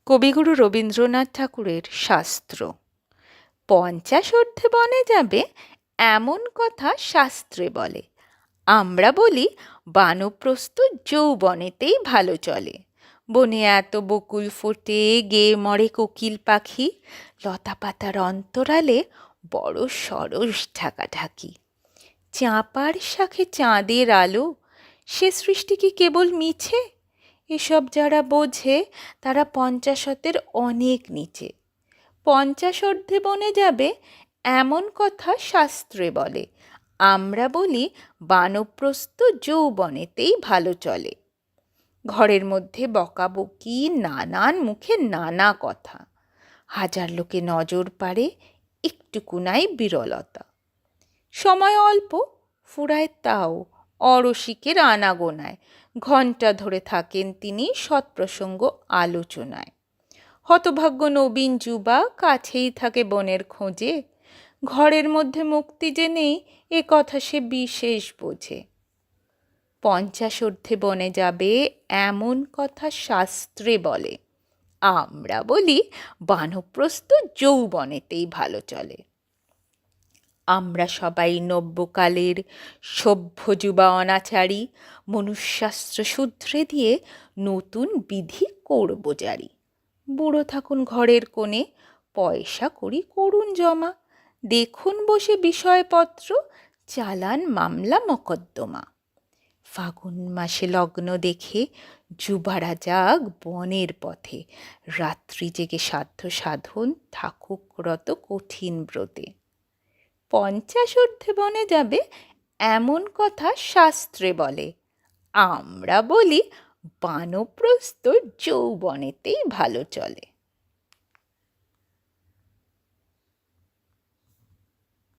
কবিগুরু রবীন্দ্রনাথ ঠাকুরের শাস্ত্র। 50 ঊর্ধ্বে বনে যাবে এমন কথা শাস্ত্রে বলে। আমরা বলি বানপ্রস্থ যৌবনেতেই ভালো চলে। বনে এত বকুল ফোটে, গেয়ে মরে কোকিল পাখি, লতা পাতার অন্তরালে বড় সরস ঢাকাঢাকি। চাঁপার শাখে চাঁদের আলো, সে সৃষ্টি কি কেবল মিছে? এসব যারা বোঝে তারা 50 অনেক নিচে। 50 ঊর্ধ্বে বনে যাবে এমন কথা শাস্ত্রে বলে। আমরা বলি বানপ্রস্থ যৌবনেতেই ভালো চলে। ঘরের মধ্যে বকাবকি, নানান মুখে নানা কথা, হাজার লোকে নজর পারে, একটুকু নাই বিরলতা। সময় অল্প, ফুরায় তাও অরসিকের আনাগোনায়। ঘণ্টা ধরে থাকেন তিনি সৎপ্রসঙ্গ আলোচনায়। হতভাগ্য নবীন যুবা কাছেই থাকে বনের খোঁজে, ঘরের মধ্যে মুক্তি যে নেই এ কথা সে বিশেষ বোঝে। 50 ঊর্ধ্বে বনে যাবে এমন কথা শাস্ত্রে বলে। আমরা বলি বানপ্রস্থ যৌবনেতেই ভালো চলে। আমরা সবাই নব্যকালের সভ্য যুবা অনাচারী, মনুষ্যাস্ত্র শুধরে দিয়ে নতুন বিধি করব জারি। বুড়ো থাকুন ঘরের কোণে, পয়সা করি করুন জমা, দেখুন বসে বিষয়পত্র, চালান মামলা মকদ্দমা। ফাগুন মাসে লগ্ন দেখে যুবারা যাক বনের পথে, রাত্রি জেগে সাধ্য সাধন থাকুক রত কঠিন ব্রতে। 50 ঊর্ধ্বে বনে যাবে এমন কথা শাস্ত্রে বলে। আমরা বলি বানপ্রস্থ যৌবনেতেই ভালো চলে।